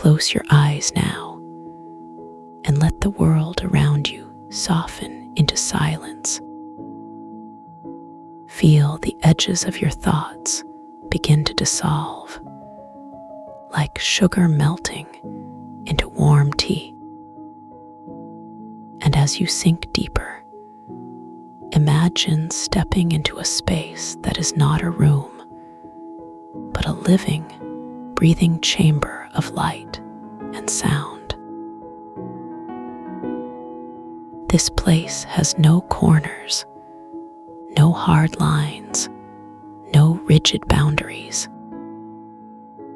Close your eyes now and let the world around you soften into silence. Feel the edges of your thoughts begin to dissolve, like sugar melting into warm tea. And as you sink deeper, imagine stepping into a space that is not a room, but a living, breathing chamber of light and sound. This place has no corners, no hard lines, no rigid boundaries.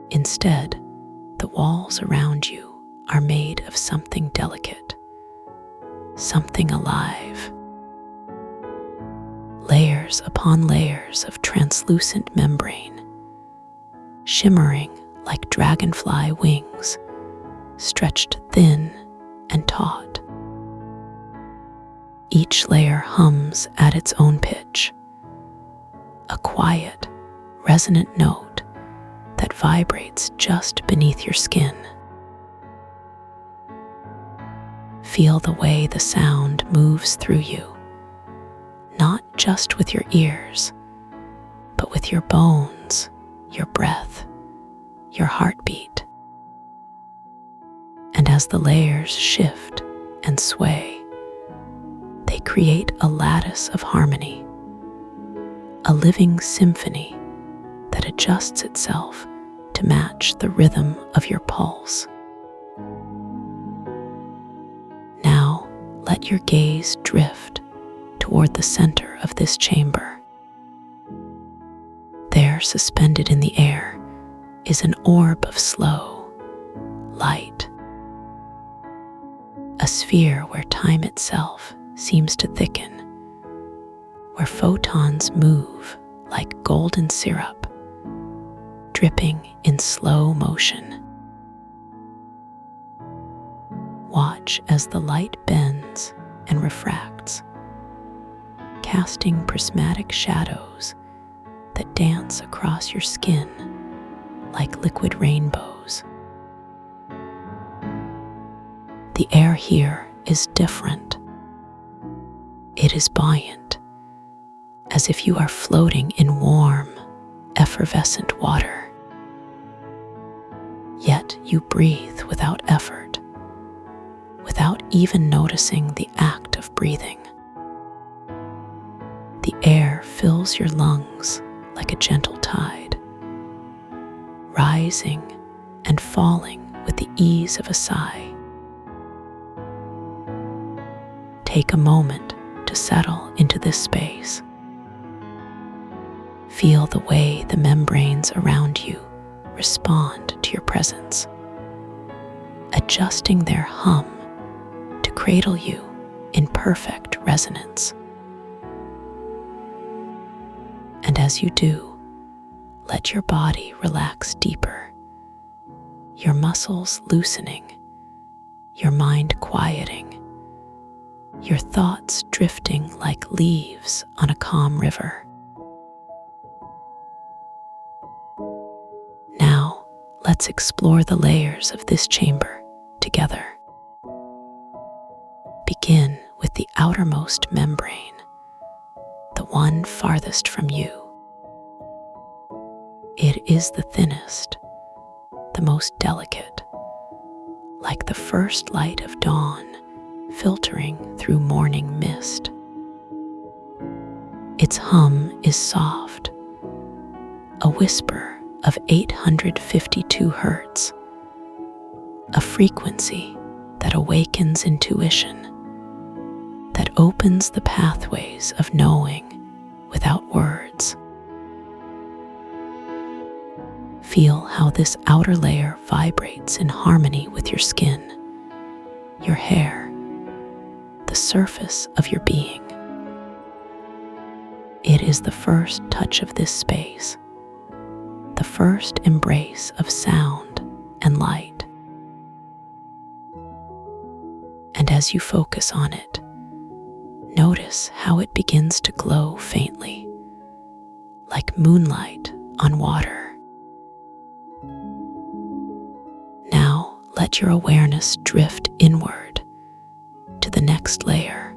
Instead, the walls around you are made of something delicate, something alive. Layers upon layers of translucent membrane, shimmering like dragonfly wings, stretched thin and taut. Each layer hums at its own pitch, a quiet, resonant note that vibrates just beneath your skin. Feel the way the sound moves through you, not just with your ears, but with your bones, your breath, your heartbeat. And as the layers shift and sway, they create a lattice of harmony, a living symphony that adjusts itself to match the rhythm of your pulse. Now, let your gaze drift toward the center of this chamber. There, suspended in the air, is an orb of slow light, a sphere where time itself seems to thicken, where photons move like golden syrup, dripping in slow motion. Watch as the light bends and refracts, casting prismatic shadows that dance across your skin like liquid rainbows. The air here is different. It is buoyant, as if you are floating in warm, effervescent water. Yet you breathe without effort, without even noticing the act of breathing. The air fills your lungs like a gentle tide, rising and falling with the ease of a sigh. Take a moment to settle into this space. Feel the way the membranes around you respond to your presence, adjusting their hum to cradle you in perfect resonance. And as you do, let your body relax deeper, your muscles loosening, your mind quieting, your thoughts drifting like leaves on a calm river. Now, let's explore the layers of this chamber together. Begin with the outermost membrane, the one farthest from you. It is the thinnest, the most delicate, like the first light of dawn filtering through morning mist. Its hum is soft, a whisper of 852 hertz, a frequency that awakens intuition, that opens the pathways of knowing without words. Feel how this outer layer vibrates in harmony with your skin, your hair, the surface of your being. It is the first touch of this space, the first embrace of sound and light. And as you focus on it, notice how it begins to glow faintly, like moonlight on water. Now, let your awareness drift inward to the next layer.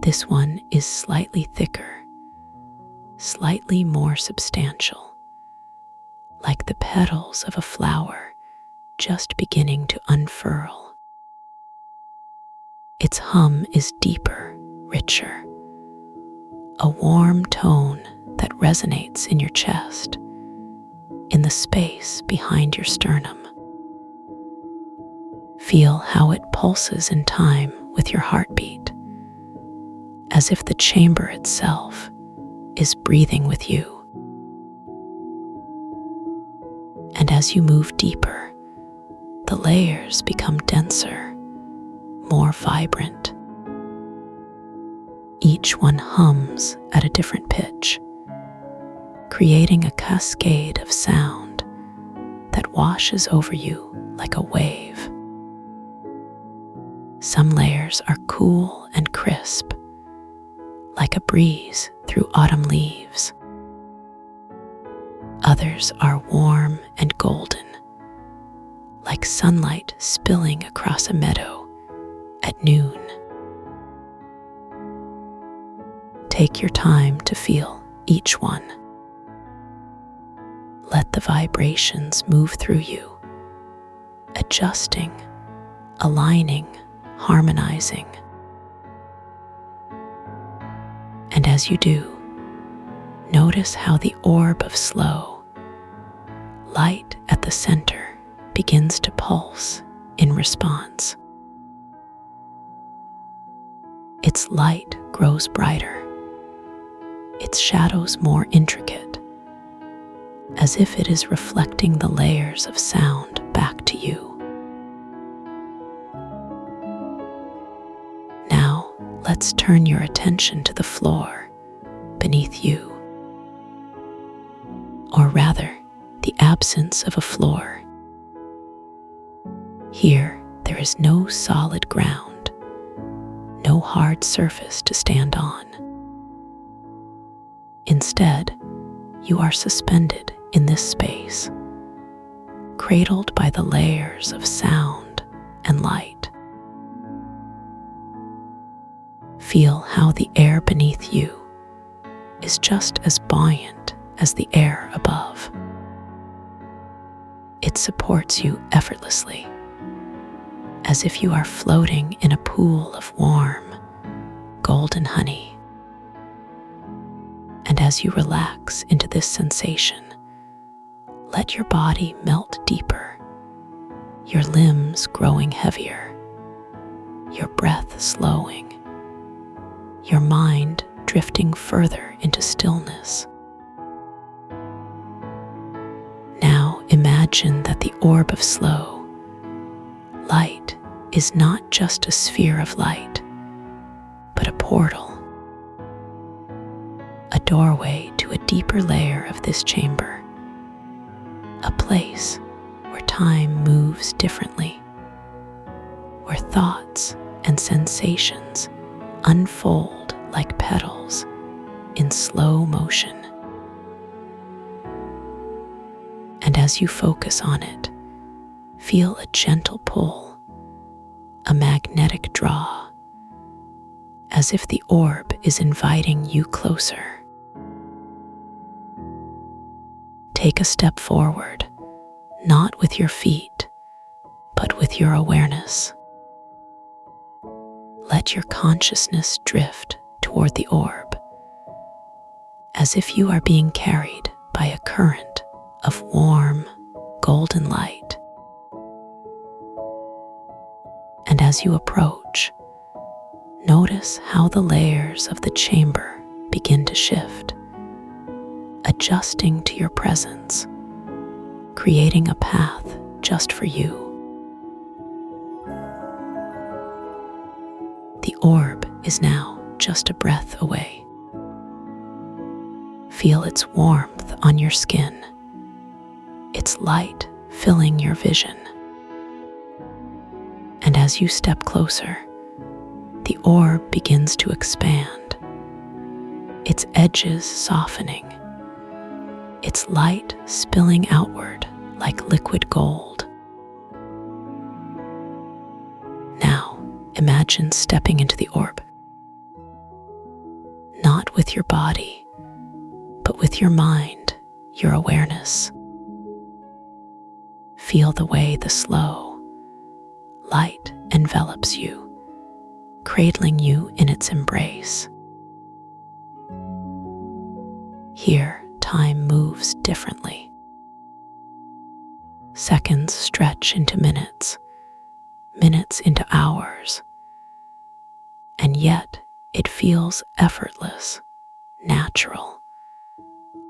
This one is slightly thicker, slightly more substantial, like the petals of a flower just beginning to unfurl. Its hum is deeper, richer, a warm tone that resonates in your chest, in the space behind your sternum. Feel how it pulses in time with your heartbeat, as if the chamber itself is breathing with you. And as you move deeper, the layers become denser, more vibrant. Each one hums at a different pitch, creating a cascade of sound that washes over you like a wave. Some layers are cool and crisp, like a breeze through autumn leaves. Others are warm and golden, like sunlight spilling across a meadow at noon. Take your time to feel each one. Let the vibrations move through you, adjusting, aligning, harmonizing. And as you do, notice how the orb of slow light at the center begins to pulse in response. Its light grows brighter, its shadows more intricate, as if it is reflecting the layers of sound back to you. Now, let's turn your attention to the floor beneath you, or rather, the absence of a floor. Here, there is no solid ground, no hard surface to stand on. Instead, you are suspended in this space, cradled by the layers of sound and light. Feel how the air beneath you is just as buoyant as the air above. It supports you effortlessly, as if you are floating in a pool of warm, golden honey. And as you relax into this sensation, let your body melt deeper, your limbs growing heavier, your breath slowing, your mind drifting further into stillness. Now imagine that the orb of slow light is not just a sphere of light, but a portal, a doorway to a deeper layer of this chamber, a place where time moves differently, where thoughts and sensations unfold like petals in slow motion. And as you focus on it, feel a gentle pull, a magnetic draw, as if the orb is inviting you closer. Take a step forward, not with your feet, but with your awareness. Let your consciousness drift toward the orb, as if you are being carried by a current of warm, golden light. And as you approach, notice how the layers of the chamber begin to shift, adjusting to your presence, creating a path just for you. The orb is now just a breath away. Feel its warmth on your skin, its light filling your vision. And as you step closer, the orb begins to expand, its edges softening, its light spilling outward like liquid gold. imagine stepping into the orb, not with your body, but with your mind, your awareness. Feel the way the slow light envelops you, cradling you in its embrace. Here, time moves differently. Seconds stretch into minutes, minutes into hours, and yet it feels effortless, natural,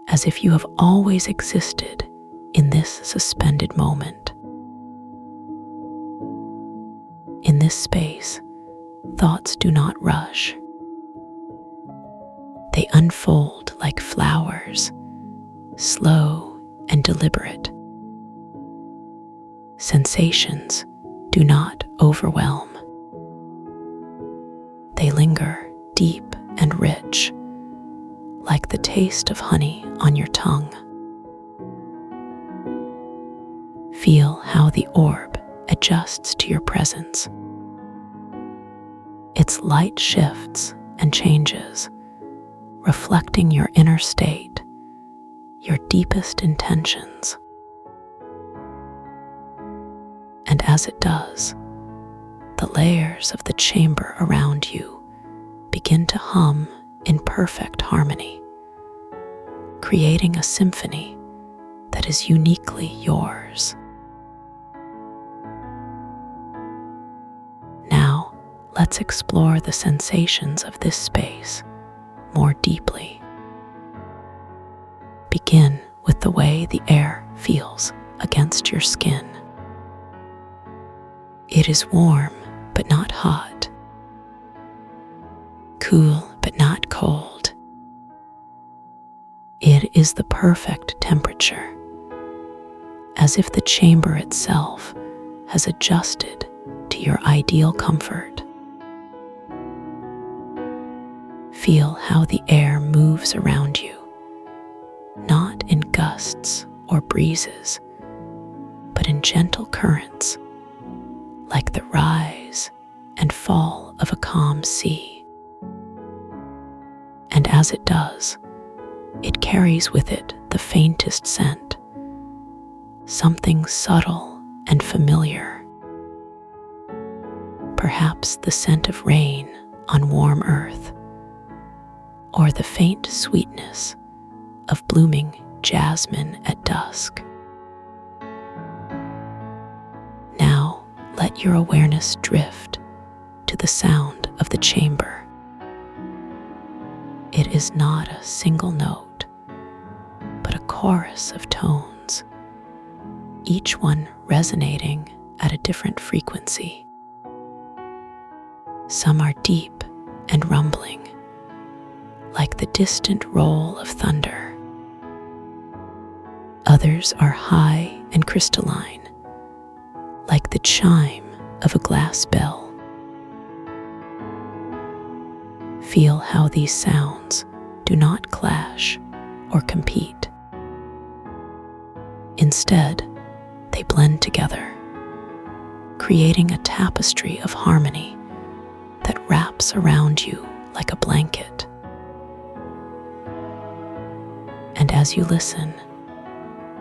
as if you have always existed in this suspended moment. In this space, thoughts do not rush. They unfold like flowers, slow and deliberate. Sensations do not overwhelm. They linger deep and rich, like the taste of honey on your tongue. Feel how the orb adjusts to your presence. Its light shifts and changes, reflecting your inner state, your deepest intentions. And as it does, the layers of the chamber around you begin to hum in perfect harmony, creating a symphony that is uniquely yours. Now, let's explore the sensations of this space more deeply. Begin with the way the air feels against your skin. It is warm but not hot, cool but not cold. It is the perfect temperature, as if the chamber itself has adjusted to your ideal comfort. Feel how the air moves around you, not in gusts or breezes, but in gentle currents, like the rise and fall of a calm sea. And as it does, it carries with it the faintest scent, something subtle and familiar. Perhaps the scent of rain on warm earth, or the faint sweetness of blooming jasmine at dusk. Now, let your awareness drift to the sound of the chamber. It is not a single note, but a chorus of tones, each one resonating at a different frequency. Some are deep and rumbling, like the distant roll of thunder. Others are high and crystalline, like the chime of a glass bell. Feel how these sounds do not clash or compete. Instead, they blend together, creating a tapestry of harmony that wraps around you like a blanket. And as you listen,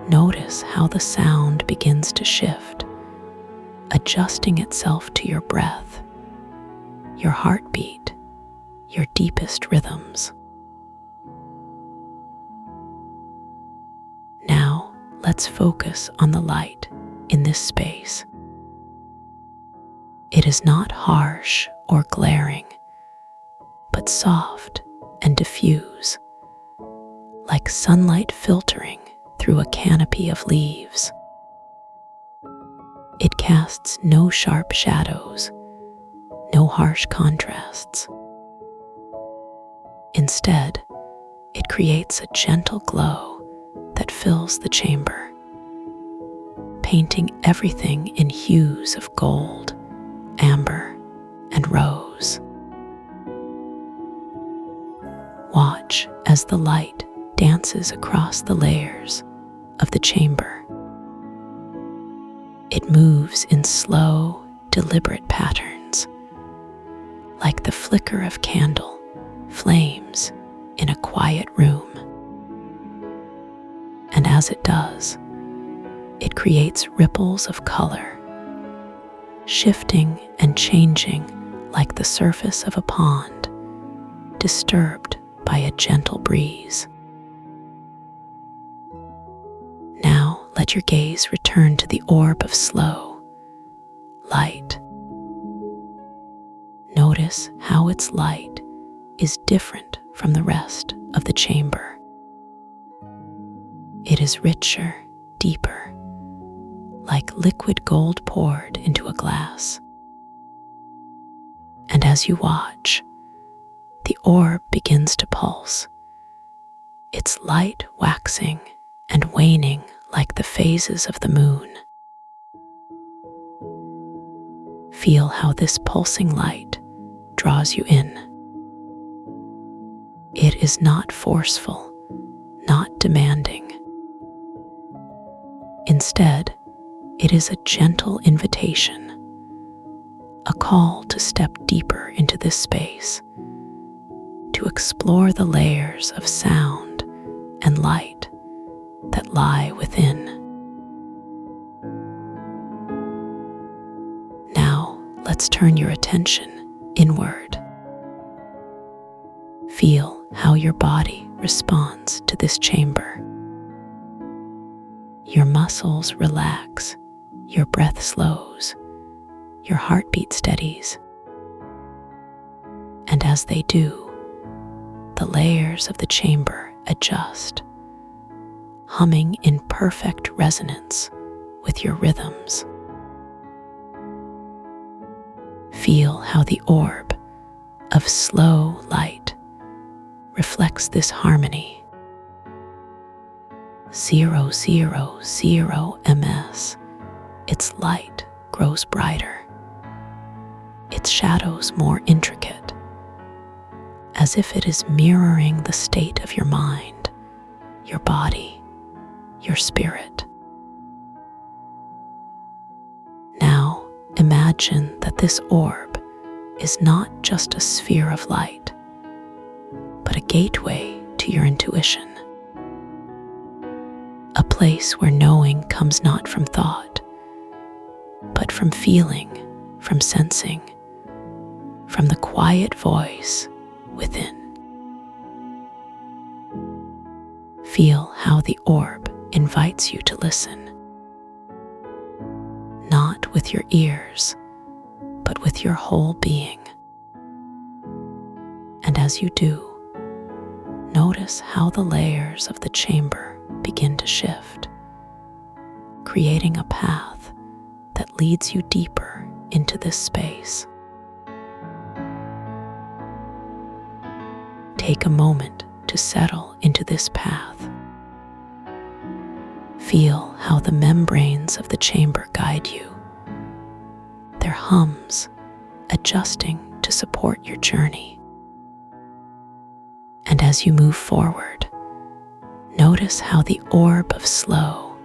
notice how the sound begins to shift, adjusting itself to your breath, your heartbeat, your deepest rhythms. Now, let's focus on the light in this space. It is not harsh or glaring, but soft and diffuse, like sunlight filtering through a canopy of leaves. It casts no sharp shadows, no harsh contrasts. Instead, it creates a gentle glow that fills the chamber, painting everything in hues of gold, amber, and rose. Watch as the light dances across the layers of the chamber. It moves in slow, deliberate patterns, like the flicker of candle flames in a quiet room. And as it does, it creates ripples of color, shifting and changing like the surface of a pond, disturbed by a gentle breeze. Now let your gaze return to the orb of slow light. Notice how its light is different from the rest of the chamber. It is richer, deeper, like liquid gold poured into a glass. And as you watch, the orb begins to pulse, its light waxing and waning like the phases of the moon. Feel how this pulsing light draws you in. It is not forceful, not demanding. Instead, it is a gentle invitation, a call to step deeper into this space, to explore the layers of sound and light that lie within. Now, let's turn your attention inward. Feel how your body responds to this chamber. Your muscles relax, your breath slows, your heartbeat steadies. And as they do, the layers of the chamber adjust, humming in perfect resonance with your rhythms. Feel how the orb of slow light reflects this harmony. 000 ms, its light grows brighter, its shadows more intricate, as if it is mirroring the state of your mind, your body, your spirit. Now imagine that this orb is not just a sphere of light, but a gateway to your intuition. A place where knowing comes not from thought, but from feeling, from sensing, from the quiet voice within. Feel how the orb invites you to listen, not with your ears, but with your whole being. And as you do, notice how the layers of the chamber begin to shift, creating a path that leads you deeper into this space. Take a moment to settle into this path. Feel how the membranes of the chamber guide you, their hums adjusting to support your journey. And as you move forward, notice how the orb of slow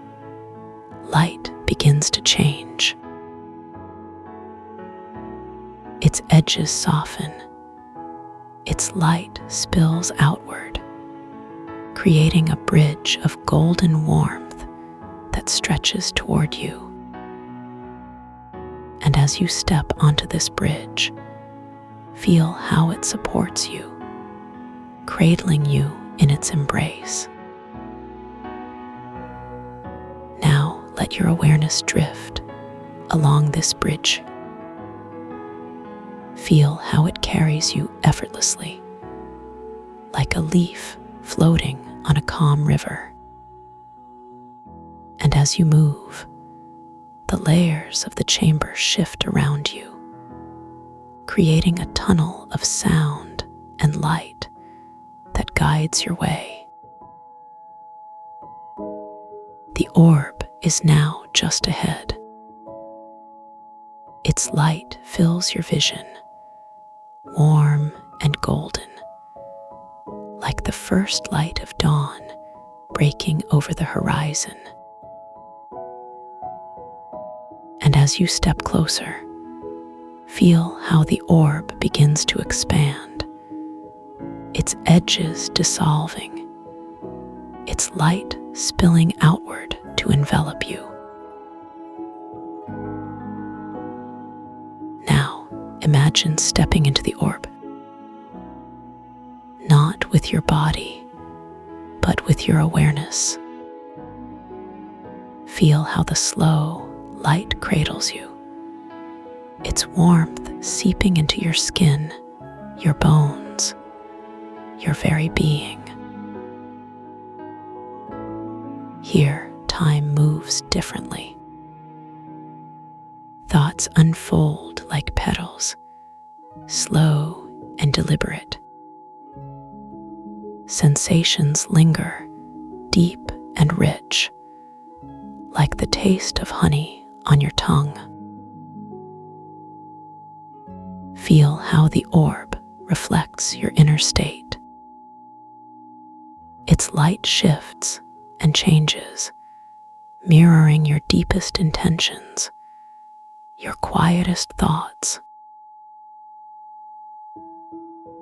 light begins to change. Its edges soften, its light spills outward, creating a bridge of golden warmth that stretches toward you. And as you step onto this bridge, feel how it supports you, cradling you in its embrace. Now let your awareness drift along this bridge. Feel how it carries you effortlessly, like a leaf floating on a calm river. And as you move, the layers of the chamber shift around you, creating a tunnel of sound and light that guides your way. The orb is now just ahead. Its light fills your vision, warm and golden, like the first light of dawn breaking over the horizon. And as you step closer, Feel how the orb begins to expand, its edges dissolving, its light spilling outward to envelop you. Now, imagine stepping into the orb, not with your body, but with your awareness. Feel how the slow light cradles you, its warmth seeping into your skin, your bones, your very being. Here, time moves differently. Thoughts unfold like petals, slow and deliberate. Sensations linger, deep and rich, like the taste of honey on your tongue. Feel how the orb reflects your inner state. Its light shifts and changes, mirroring your deepest intentions, your quietest thoughts.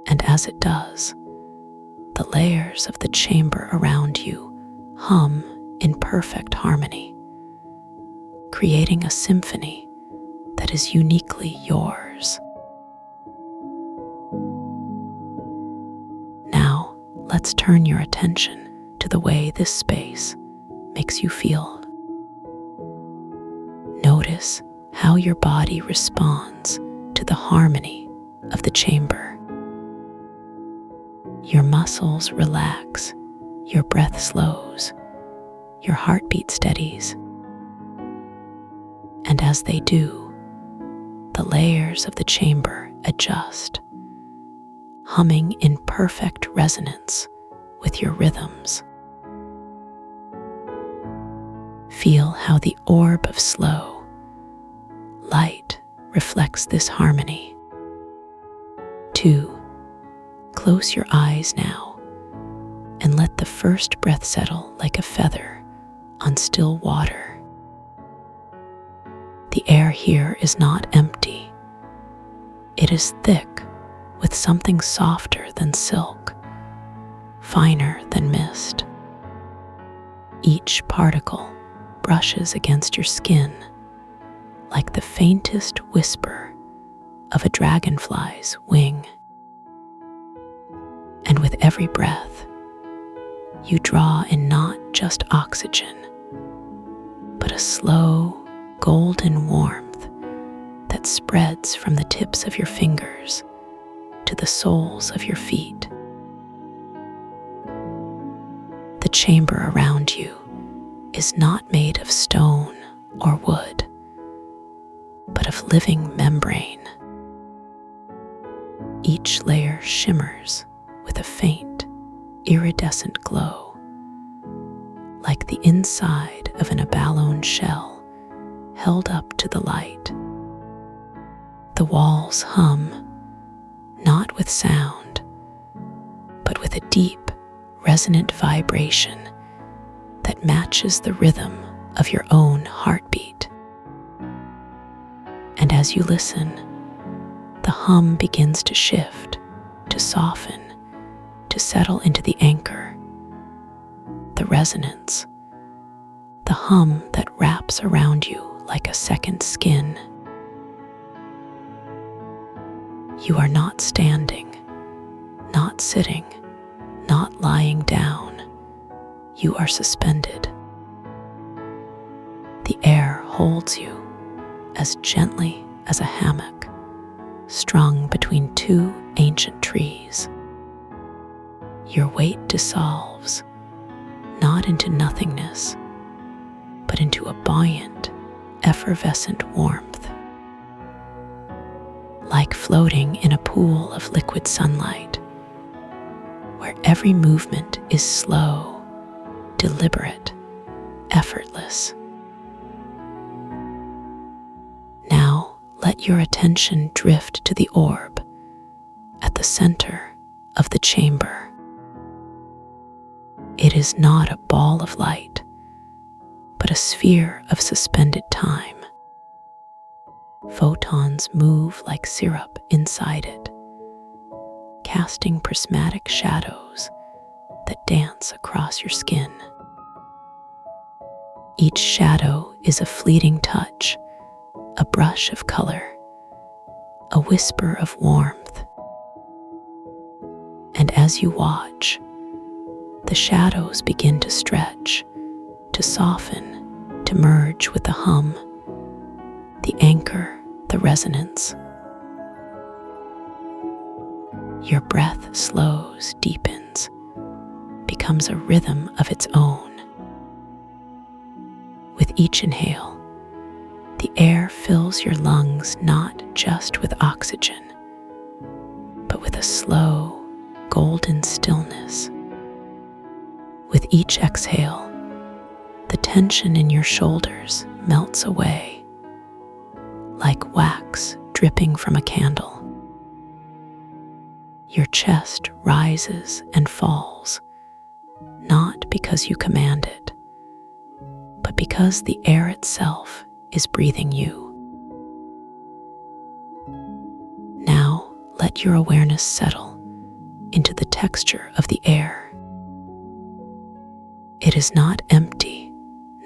And as it does, the layers of the chamber around you hum in perfect harmony, creating a symphony that is uniquely yours. Now, let's turn your attention to the way this space makes you feel. Notice how your body responds to the harmony of the chamber. Your muscles relax, your breath slows, your heartbeat steadies. And as they do, the layers of the chamber adjust, humming in perfect resonance with your rhythms. Feel how the orb of slow light reflects this harmony. 2. Close your eyes now and let the first breath settle like a feather on still water. The air here is not empty. It is thick with something softer than silk, finer than mist. Each particle brushes against your skin like the faintest whisper of a dragonfly's wing. And with every breath, you draw in not just oxygen, but a slow, golden warmth that spreads from the tips of your fingers to the soles of your feet. The chamber around you is not made of stone or wood, but of living membrane. Each layer shimmers with a faint, iridescent glow, like the inside of an abalone shell held up to the light. The walls hum, not with sound, but with a deep, resonant vibration that matches the rhythm of your own heartbeat. And as you listen, the hum begins to shift, to soften, to settle into the anchor, the resonance, the hum that wraps around you like a second skin. You are not standing, not sitting, not lying down. You are suspended. The air holds you as gently as a hammock strung between two ancient trees. Your weight dissolves, not into nothingness, but into a buoyant, effervescent warmth. Like floating in a pool of liquid sunlight, where every movement is slow, deliberate, effortless. Now let your attention drift to the orb at the center of the chamber. It is not a ball of light, but a sphere of suspended time. Photons move like syrup inside it, casting prismatic shadows that dance across your skin. Each shadow is a fleeting touch, a brush of color, a whisper of warmth. And as you watch, the shadows begin to stretch, to soften, to merge with the hum, the anchor, the resonance. Your breath slows, deepens, becomes a rhythm of its own. With each inhale, the air fills your lungs not just with oxygen, but with a slow, golden stillness. With each exhale, the tension in your shoulders melts away, like wax dripping from a candle. Your chest rises and falls, not because you command it, but because the air itself is breathing you. Now let your awareness settle into the texture of the air. It is not empty,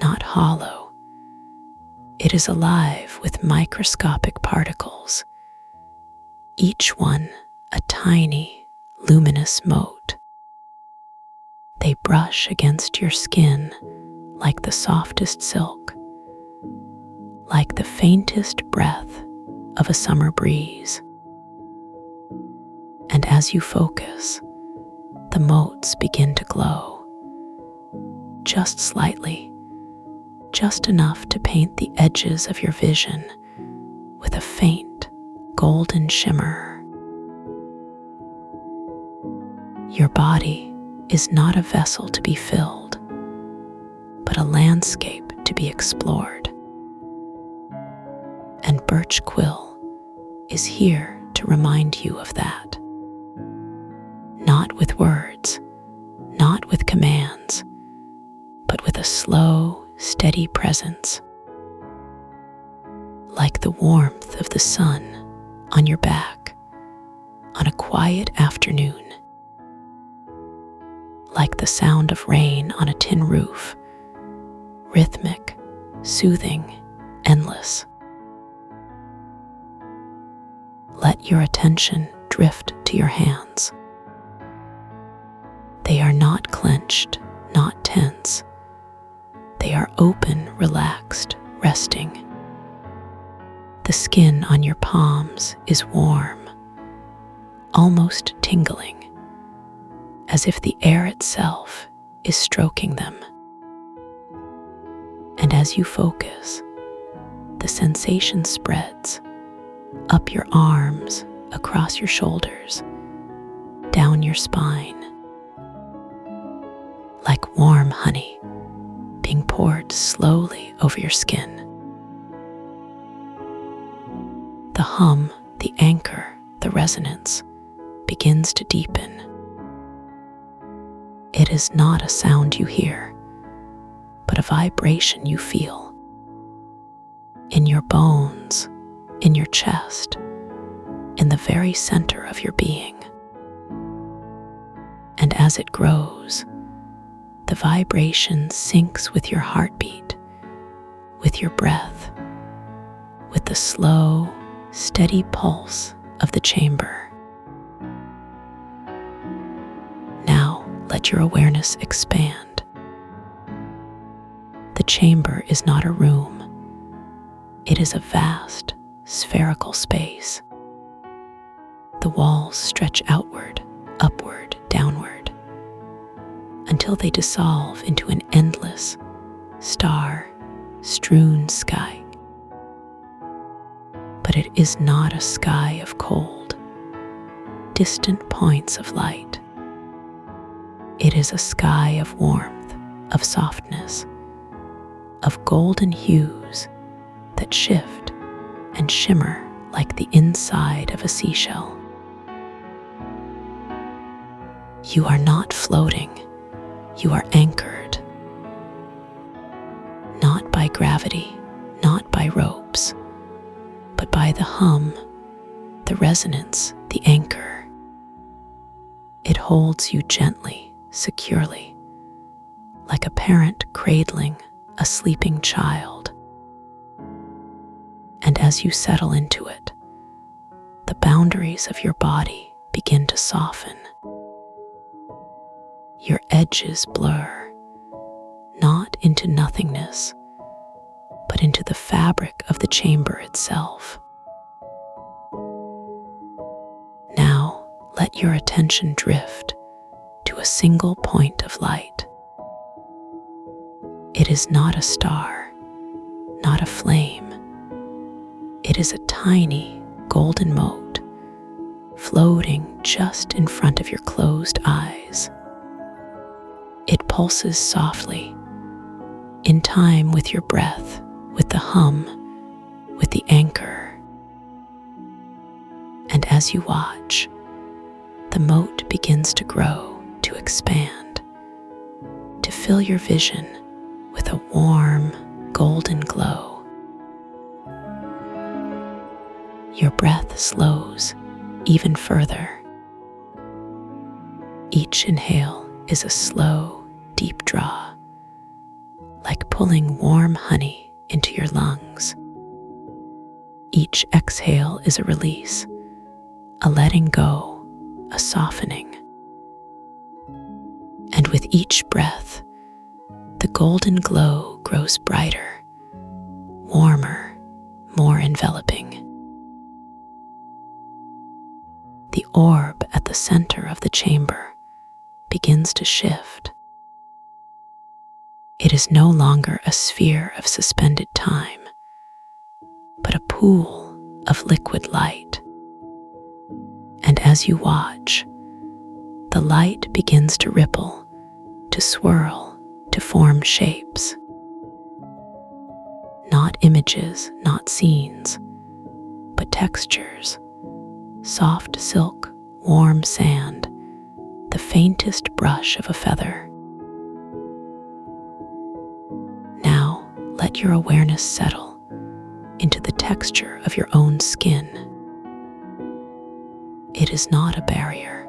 not hollow. It is alive with microscopic particles, each one a tiny, luminous mote. They brush against your skin like the softest silk, like the faintest breath of a summer breeze. And as you focus, the motes begin to glow, just slightly, just enough to paint the edges of your vision with a faint, golden shimmer. Your body is not a vessel to be filled, but a landscape to be explored. And birch quill is here to remind you of that. Not with words, not with commands, but with a slow, steady presence, like the warmth of the sun on your back on a quiet afternoon, like the sound of rain on a tin roof, rhythmic, soothing, endless. Let your attention drift to your hands. They are not clenched, not tense. They are open, relaxed, resting. The skin on your palms is warm, almost tingling, as if the air itself is stroking them. And as you focus, the sensation spreads up your arms, across your shoulders, down your spine, like warm honey being poured slowly over your skin. The hum, the anchor, the resonance begins to deepen. It is not a sound you hear, but a vibration you feel in your bones, in your chest, in the very center of your being. And as it grows, the vibration syncs with your heartbeat, with your breath, with the slow, steady pulse of the chamber. Now let your awareness expand. The chamber is not a room. It is a vast, spherical space. The walls stretch outward, upward, downward, until they dissolve into an endless, star-strewn sky. But it is not a sky of cold, distant points of light. It is a sky of warmth, of softness, of golden hues that shift and shimmer like the inside of a seashell. You are not floating, you are anchored, not by gravity, not by ropes, but by the hum, the resonance, the anchor. It holds you gently, securely, like a parent cradling a sleeping child. And as you settle into it, the boundaries of your body begin to soften. Your edges blur, not into nothingness, but into the fabric of the chamber itself. Now, let your attention drift to a single point of light. It is not a star, not a flame. It is a tiny golden mote floating just in front of your closed eyes. It pulses softly, in time with your breath, with the hum, with the anchor. And as you watch, the mote begins to grow, to expand, to fill your vision with a warm, golden glow. Your breath slows even further. Each inhale is a slow, deep draw, like pulling warm honey into your lungs. Each exhale is a release, a letting go, a softening. And with each breath, the golden glow grows brighter, warmer, more enveloping. The orb at the center of the chamber begins to shift. It is no longer a sphere of suspended time, but a pool of liquid light. And as you watch, the light begins to ripple, to swirl, to form shapes. Not images, not scenes, but textures. Soft silk, warm sand, the faintest brush of a feather. Now, let your awareness settle into the texture of your own skin. It is not a barrier,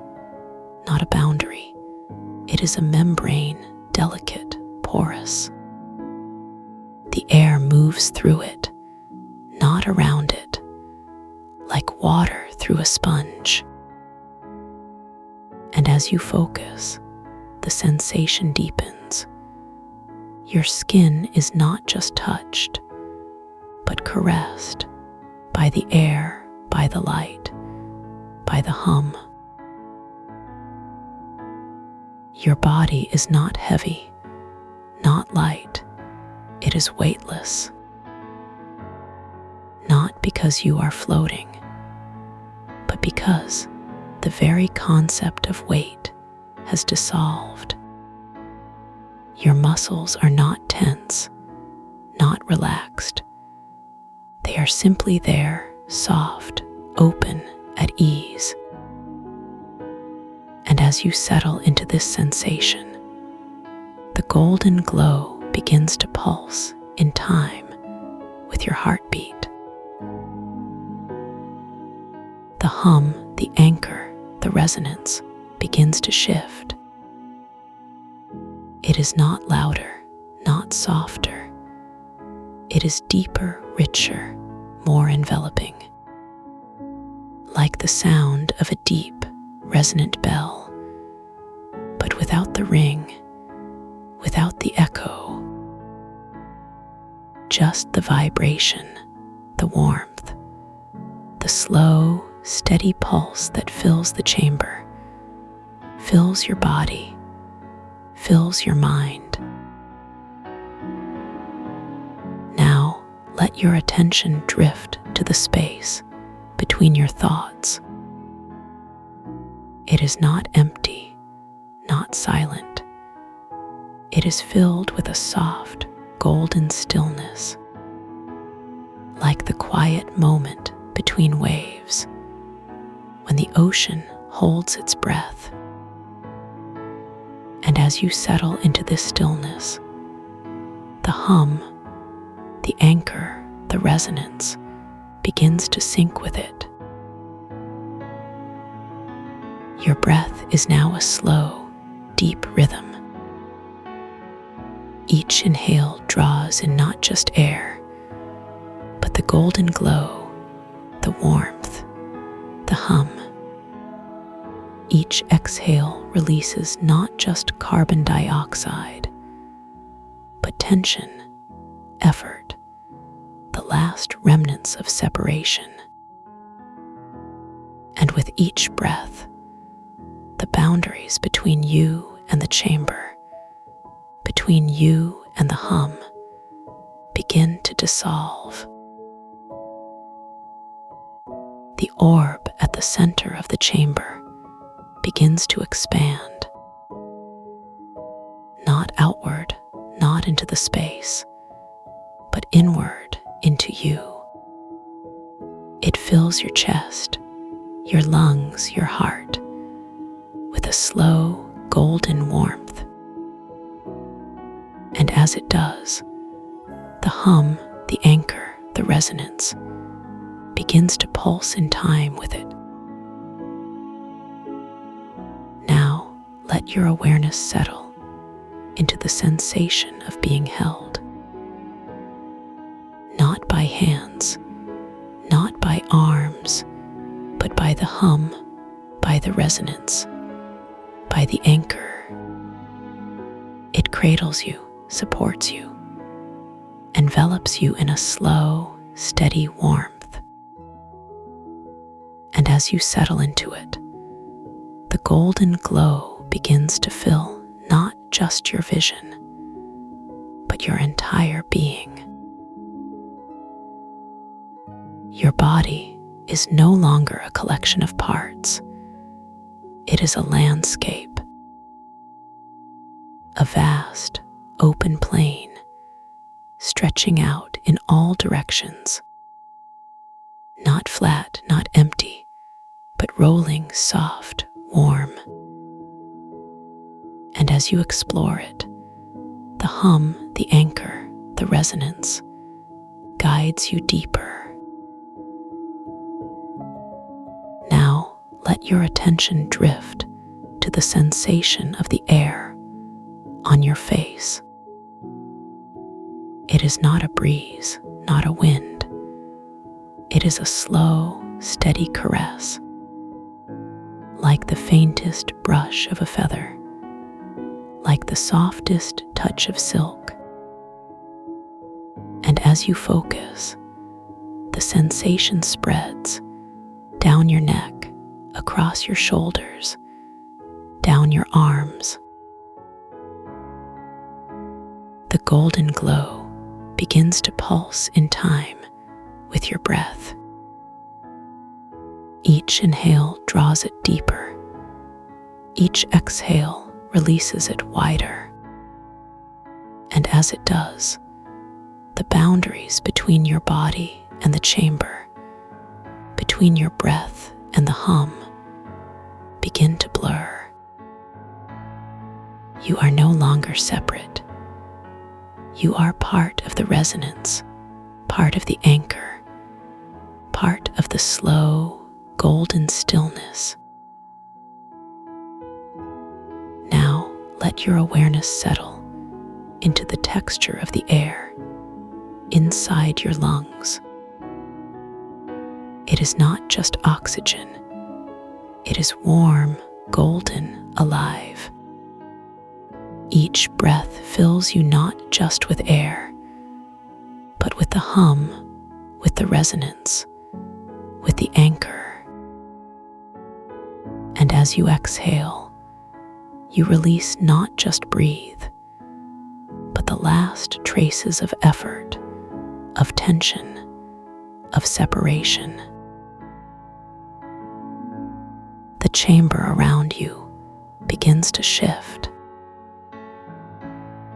not a boundary. It is a membrane, delicate, porous. The air moves through it, not around it, like water through a sponge. And as you focus, the sensation deepens. Your skin is not just touched, but caressed by the air, by the light, by the hum. Your body is not heavy, not light. It is weightless. Not because you are floating, but because the very concept of weight has dissolved. Your muscles are not tense, not relaxed. They are simply there, soft, open, at ease. And as you settle into this sensation, the golden glow begins to pulse in time with your heartbeat. The hum, the anchor, the resonance begins to shift. It is not louder, not softer. It is deeper, richer, more enveloping. Like the sound of a deep, resonant bell, but without the ring, without the echo. Just the vibration, the warmth, the slow, steady pulse that fills the chamber, fills your body, fills your mind. Now, let your attention drift to the space between your thoughts. It is not empty, not silent. It is filled with a soft, golden stillness, like the quiet moment between waves, when the ocean holds its breath. And as you settle into this stillness, the hum, the anchor, the resonance begins to sync with it. Your breath is now a slow, deep rhythm. Each inhale draws in not just air, but the golden glow, the warmth, the hum. Each exhale releases not just carbon dioxide, but tension, effort, the last remnants of separation. And with each breath, the boundaries between you and the chamber, between you and the hum, begin to dissolve. The orb at the center of the chamber begins to expand, not outward, not into the space, but inward into you. It fills your chest, your lungs, your heart, with a slow, golden warmth. And as it does, the hum, the anchor, the resonance begins to pulse in time with it. Now, let your awareness settle into the sensation of being held. Not by hands, not by arms, but by the hum, by the resonance, by the anchor. It cradles you, supports you, envelops you in a slow, steady warmth. And as you settle into it, the golden glow begins to fill not just your vision, but your entire being. Your body is no longer a collection of parts. It is a landscape, a vast, open plain, stretching out in all directions. Not flat, not empty, but rolling, soft, warm. And as you explore it, the hum, the anchor, the resonance guides you deeper. Now let your attention drift to the sensation of the air on your face. It is not a breeze, not a wind. It is a slow, steady caress, like the faintest brush of a feather, like the softest touch of silk. And as you focus, the sensation spreads down your neck, across your shoulders, down your arms. The golden glow begins to pulse in time with your breath. Each inhale draws it deeper. Each exhale releases it wider. And as it does, the boundaries between your body and the chamber, between your breath and the hum, begin to blur. You are no longer separate. You are part of the resonance, part of the anchor, part of the slow, golden stillness. Now let your awareness settle into the texture of the air inside your lungs. It is not just oxygen. It is warm, golden, alive. Each breath fills you not just with air, but with the hum, with the resonance, with the anchor. And as you exhale, you release not just breathe, but the last traces of effort, of tension, of separation. The chamber around you begins to shift.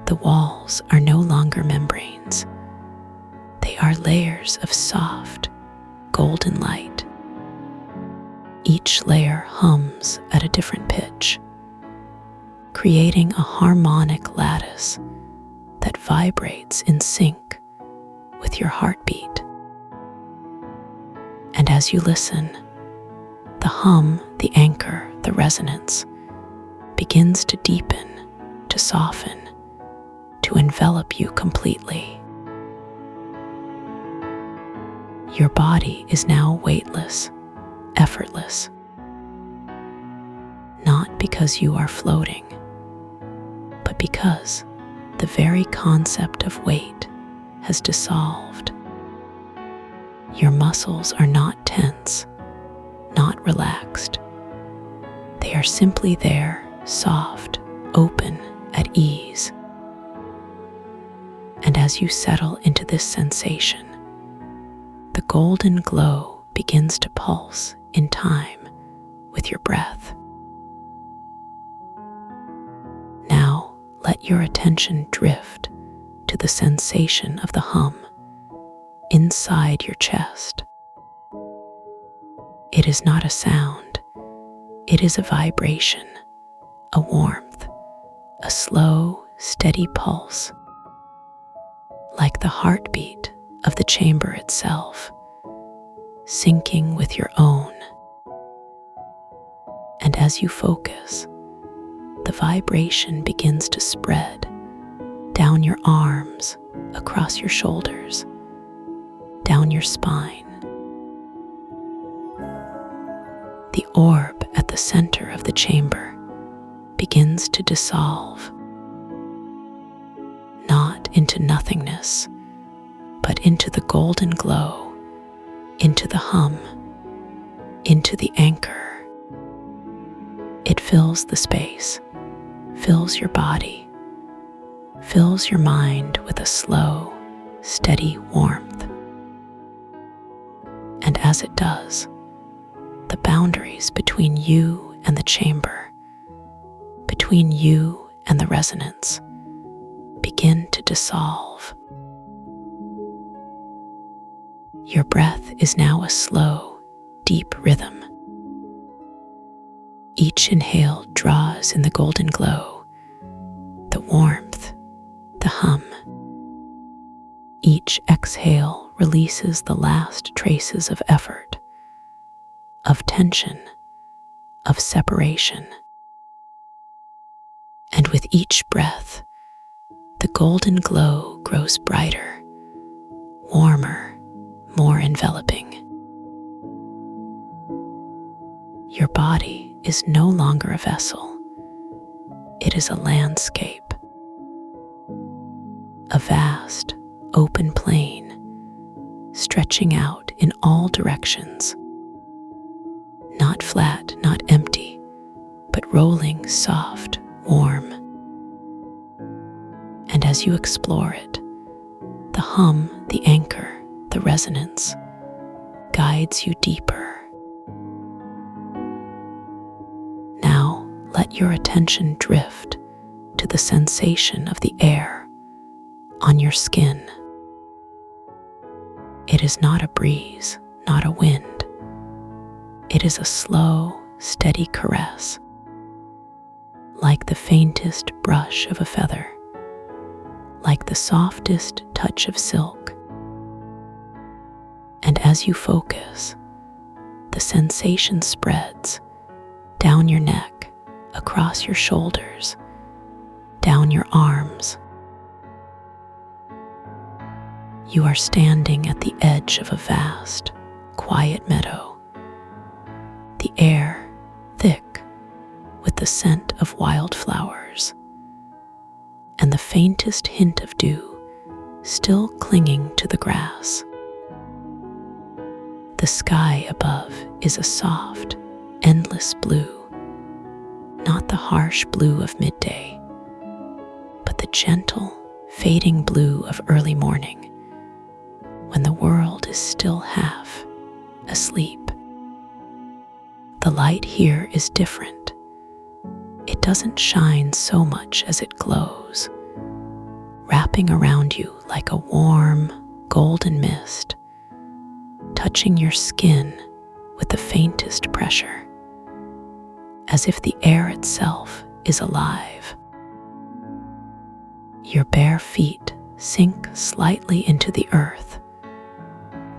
The walls are no longer membranes. They are layers of soft, golden light. Each layer hums at a different pitch, creating a harmonic lattice that vibrates in sync with your heartbeat. And as you listen, the hum, the anchor, the resonance begins to deepen, to soften, to envelop you completely. Your body is now weightless, effortless. Not because you are floating, but because the very concept of weight has dissolved. Your muscles are not tense, not relaxed. They are simply there, soft, open, at ease. And as you settle into this sensation, the golden glow begins to pulse in time with your breath. Now let your attention drift to the sensation of the hum inside your chest. It is not a sound, it is a vibration, a warmth, a slow, steady pulse, like the heartbeat of the chamber itself, syncing with your own. And as you focus, the vibration begins to spread down your arms, across your shoulders, down your spine. The orb at the center of the chamber begins to dissolve, not into nothingness, but into the golden glow, into the hum, into the anchor. It fills the space, fills your body, fills your mind with a slow, steady warmth. And as it does, the boundaries between you and the chamber, between you and the resonance, begin to dissolve. Your breath is now a slow, deep rhythm. Each inhale draws in the golden glow, the warmth, the hum. Each exhale releases the last traces of effort, of tension, of separation. And with each breath, the golden glow grows brighter, warmer, more enveloping. Your body is no longer a vessel. It is a landscape, a vast, open plain, stretching out in all directions. Not flat, not empty, but rolling, soft, warm. And as you explore it, the hum, the anchor, the resonance guides you deeper. Now let your attention drift to the sensation of the air on your skin. It is not a breeze, not a wind. It is a slow, steady caress, like the faintest brush of a feather, like the softest touch of silk. And as you focus, the sensation spreads down your neck, across your shoulders, down your arms. You are standing at the edge of a vast, quiet meadow. The air thick with the scent of wildflowers, and the faintest hint of dew still clinging to the grass. The sky above is a soft, endless blue, not the harsh blue of midday, but the gentle, fading blue of early morning, when the world is still half asleep. The light here is different. It doesn't shine so much as it glows, wrapping around you like a warm, golden mist, touching your skin with the faintest pressure, as if the air itself is alive. Your bare feet sink slightly into the earth,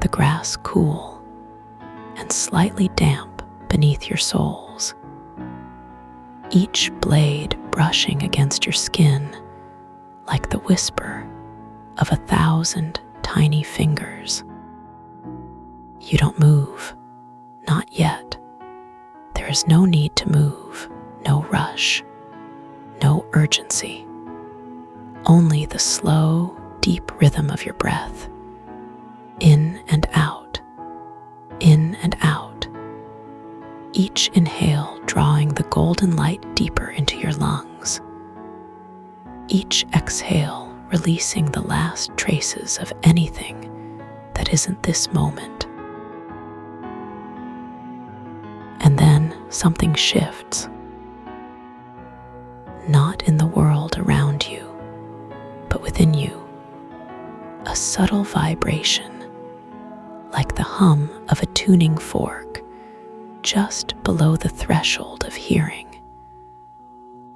the grass cool, slightly damp beneath your soles, each blade brushing against your skin like the whisper of 1,000 tiny fingers. You don't move, not yet. There is no need to move, no rush, no urgency. Only the slow, deep rhythm of your breath, in and out, in and out. Each inhale drawing the golden light deeper into your lungs. Each exhale releasing the last traces of anything that isn't this moment. And then something shifts. Not in the world around you, but within you. A subtle vibration, like the hum of a tuning fork, just below the threshold of hearing,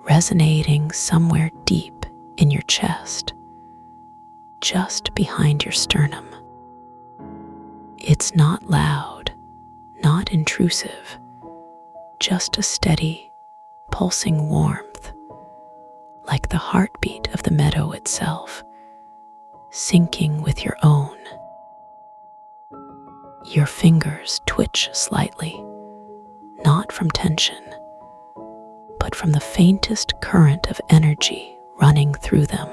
resonating somewhere deep in your chest, just behind your sternum. It's not loud, not intrusive, just a steady, pulsing warmth, like the heartbeat of the meadow itself, syncing with your own. Your fingers twitch slightly, not from tension, but from the faintest current of energy running through them,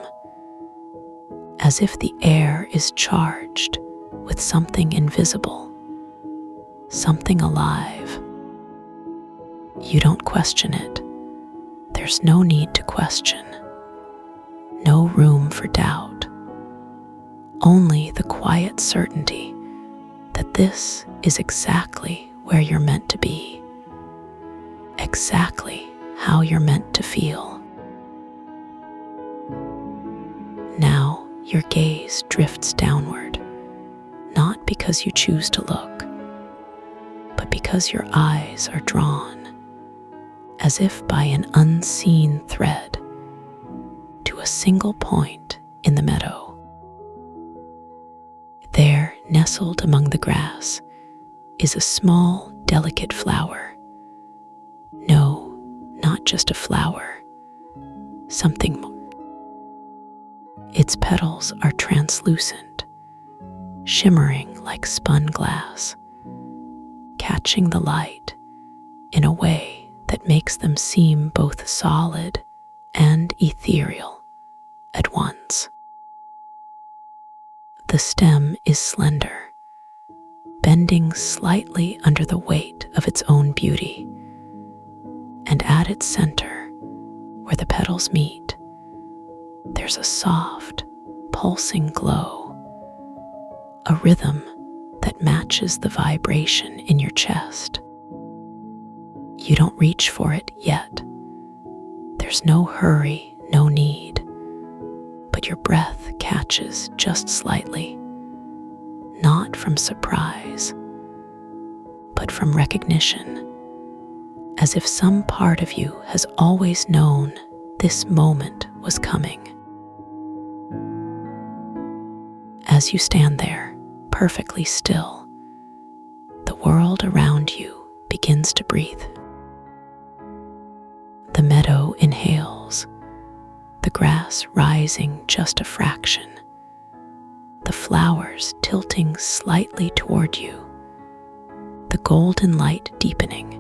as if the air is charged with something invisible, something alive. You don't question it. There's no need to question, no room for doubt, only the quiet certainty that this is exactly where you're meant to be, exactly how you're meant to feel. Now your gaze drifts downward, not because you choose to look, but because your eyes are drawn, as if by an unseen thread, to a single point in the meadow. There, nestled among the grass, is a small, delicate flower. No, not just a flower, something more. Its petals are translucent, shimmering like spun glass, catching the light in a way that makes them seem both solid and ethereal at once. The stem is slender, bending slightly under the weight of its own beauty, and at its center, where the petals meet, there's a soft, pulsing glow, a rhythm that matches the vibration in your chest. You don't reach for it yet. There's no hurry, no need, but your breath catches just slightly, not from surprise, but from recognition, as if some part of you has always known this moment was coming. As you stand there, perfectly still, the world around you begins to breathe. The meadow inhales, the grass rising just a fraction, the flowers tilting slightly toward you, the golden light deepening,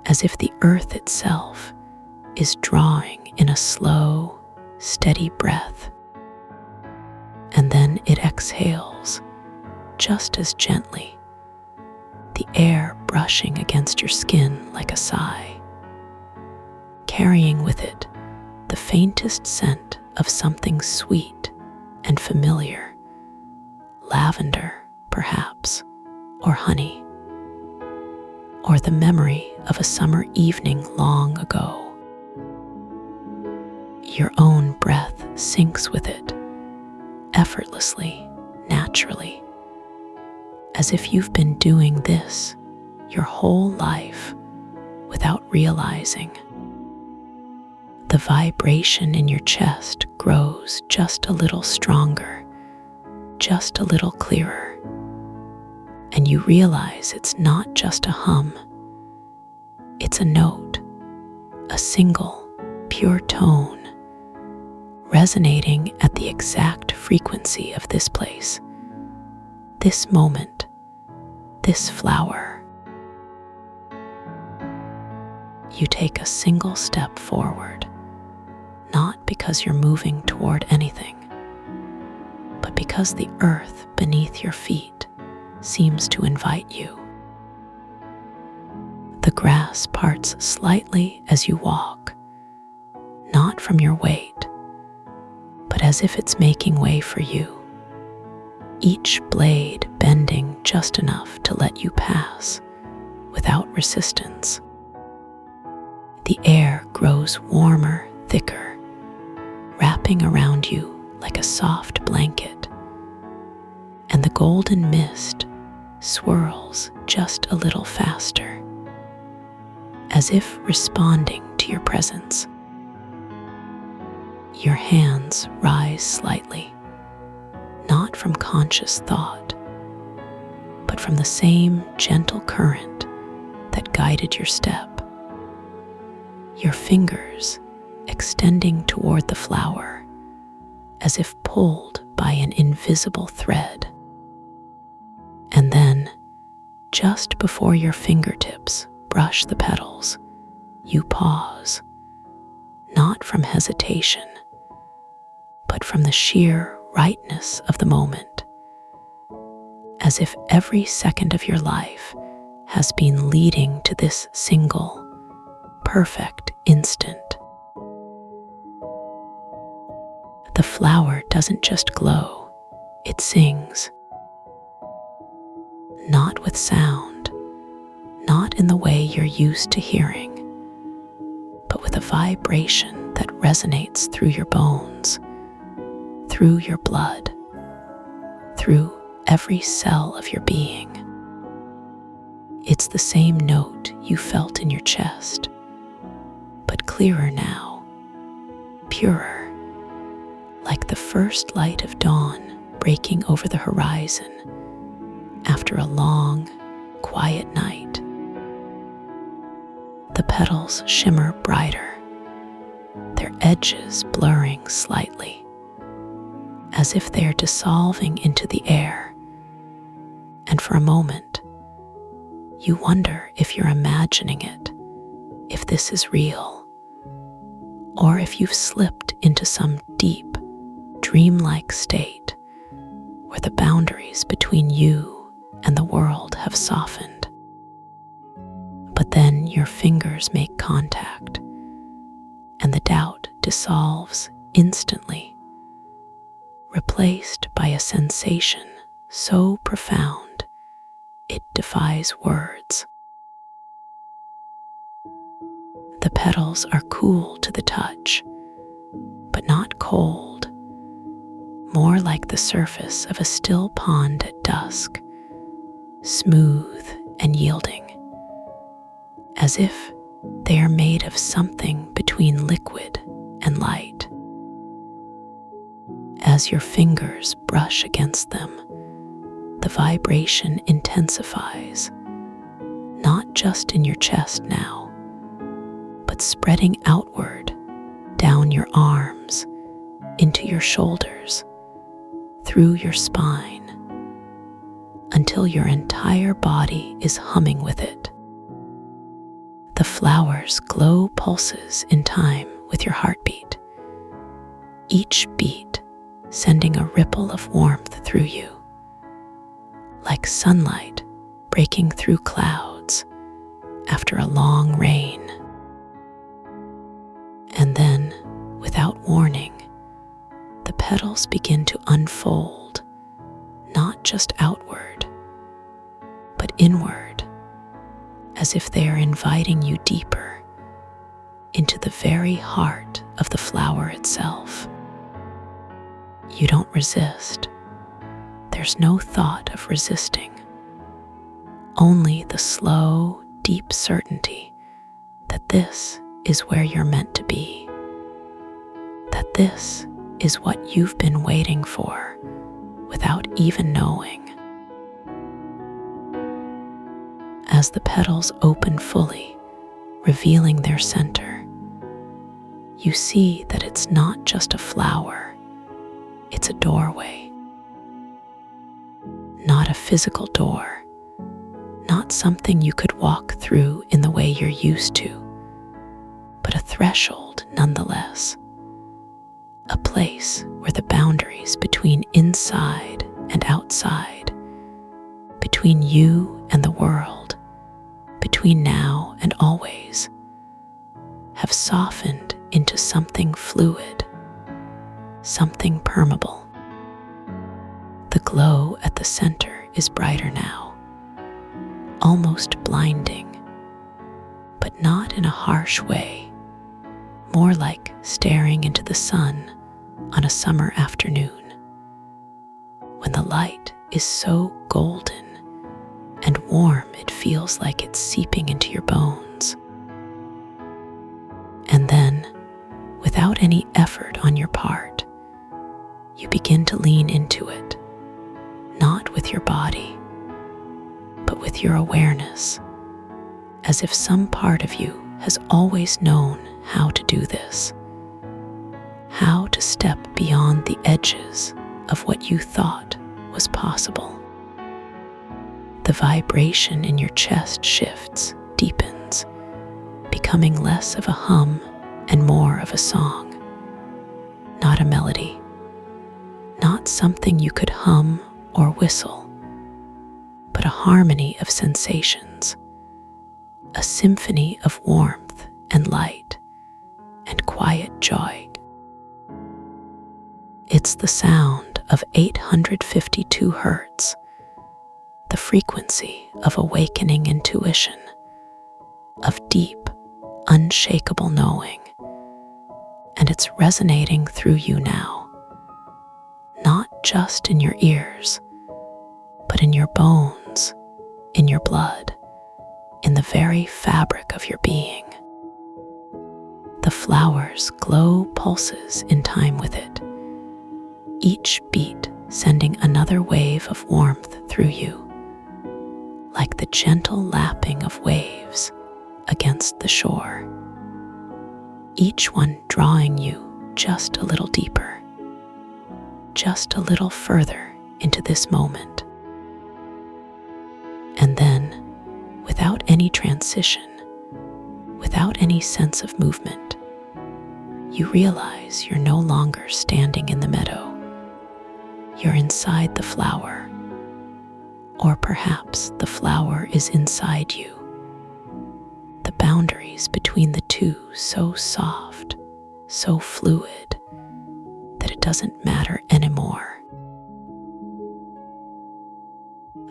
as if the earth itself is drawing in a slow, steady breath. And then it exhales, just as gently, the air brushing against your skin like a sigh, carrying with it the faintest scent of something sweet and familiar, lavender, perhaps, or honey, or the memory of a summer evening long ago. Your own breath syncs with it, effortlessly, naturally, as if you've been doing this your whole life without realizing. The vibration in your chest grows just a little stronger, just a little clearer, and you realize it's not just a hum, it's a note, a single, pure tone, resonating at the exact frequency of this place, this moment, this flower. You take a single step forward, not because you're moving toward anything, but because the earth beneath your feet seems to invite you. The grass parts slightly as you walk, not from your weight, but as if it's making way for you, each blade bending just enough to let you pass without resistance. The air grows warmer, thicker, wrapping around you like a soft blanket, and the golden mist swirls just a little faster, as if responding to your presence. Your hands rise slightly, not from conscious thought, but from the same gentle current that guided your step. Your fingers extending toward the flower, as if pulled by an invisible thread. And then, just before your fingertips brush the petals, you pause, not from hesitation, but from the sheer rightness of the moment, as if every second of your life has been leading to this single, perfect instant. The flower doesn't just glow, it sings. Not with sound, not in the way you're used to hearing, but with a vibration that resonates through your bones, through your blood, through every cell of your being. It's the same note you felt in your chest, but clearer now, purer, like the first light of dawn breaking over the horizon after a long, quiet night. The petals shimmer brighter, their edges blurring slightly, as if they're dissolving into the air. And for a moment, you wonder if you're imagining it, if this is real, or if you've slipped into some deep, dreamlike state where the boundaries between you and the world have softened. But then your fingers make contact, and the doubt dissolves instantly, replaced by a sensation so profound it defies words. The petals are cool to the touch, but not cold, more like the surface of a still pond at dusk, smooth and yielding, as if they are made of something between liquid and light. As your fingers brush against them, the vibration intensifies, not just in your chest now, but spreading outward, down your arms, into your shoulders, through your spine, until your entire body is humming with it. The flower's glow pulses in time with your heartbeat, each beat sending a ripple of warmth through you, like sunlight breaking through clouds after a long rain. And then, without warning, the petals begin to unfold, not just outward, but inward, as if they are inviting you deeper into the very heart of the flower itself. You don't resist. There's no thought of resisting, only the slow, deep certainty that this is where you're meant to be, that this is what you've been waiting for without even knowing. as the petals open fully, revealing their center, you see that it's not just a flower, it's a doorway. Not a physical door, not something you could walk through in the way you're used to, but a threshold nonetheless. A place where the boundaries between inside and outside, between you and the world, between now and always, have softened into something fluid, something permeable. The glow at the center is brighter now, almost blinding, but not in a harsh way, more like staring into the sun on a summer afternoon, when the light is so golden and warm it feels like it's seeping into your bones. And then, without any effort on your part, you begin to lean into it, not with your body, but with your awareness, as if some part of you has always known how to do this, how to step beyond the edges of what you thought was possible. The vibration in your chest shifts, deepens, becoming less of a hum and more of a song. Not a melody, not something you could hum or whistle, but a harmony of sensations, a symphony of warmth and light and quiet joy. It's the sound of 852 hertz, the frequency of awakening intuition, of deep, unshakable knowing, and it's resonating through you now, not just in your ears, but in your bones, in your blood, in the very fabric of your being. The flower's glow pulses in time with it, each beat sending another wave of warmth through you, like the gentle lapping of waves against the shore, each one drawing you just a little deeper, just a little further into this moment. And then, without any transition, without any sense of movement, you realize you're no longer standing in the meadow. You're inside the flower, or perhaps the flower is inside you. The boundaries between the two so soft, so fluid, that it doesn't matter anymore.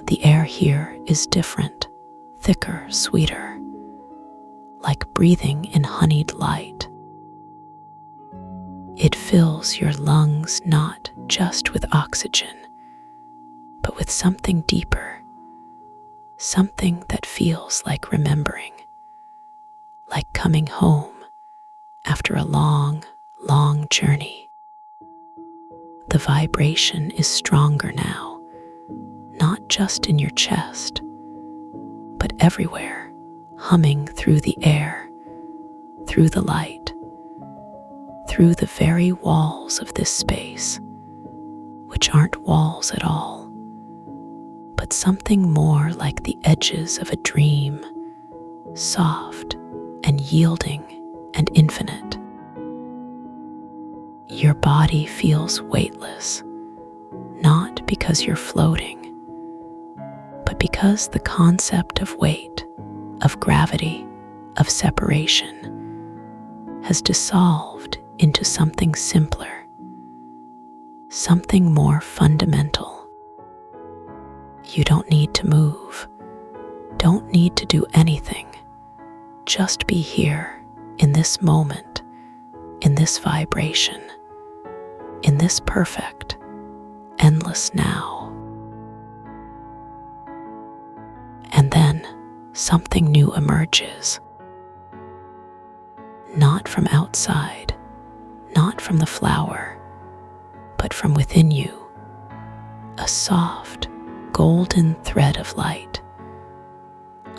The air here is different, thicker, sweeter, like breathing in honeyed light. It fills your lungs not just with oxygen, but with something deeper, something that feels like remembering, like coming home after a long, long journey. The vibration is stronger now, not just in your chest, but everywhere, humming through the air, through the light, through the very walls of this space, which aren't walls at all, but something more like the edges of a dream, soft and yielding and infinite. Your body feels weightless, not because you're floating, but because the concept of weight, of gravity, of separation has dissolved into something simpler, something more fundamental. You don't need to move, don't need to do anything. Just be here in this moment, in this vibration, in this perfect, endless now. And then something new emerges, not from outside, not from the flower, but from within you, a soft, golden thread of light,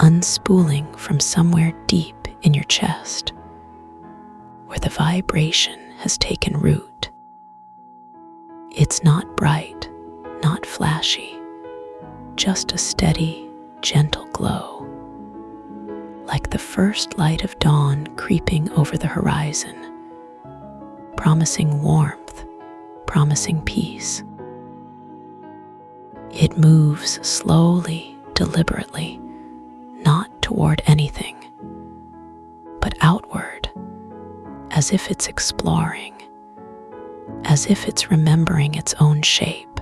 unspooling from somewhere deep in your chest, where the vibration has taken root. It's not bright, not flashy, just a steady, gentle glow, like the first light of dawn creeping over the horizon, promising warmth, promising peace. It moves slowly, deliberately, not toward anything, but outward, as if it's exploring, as if it's remembering its own shape,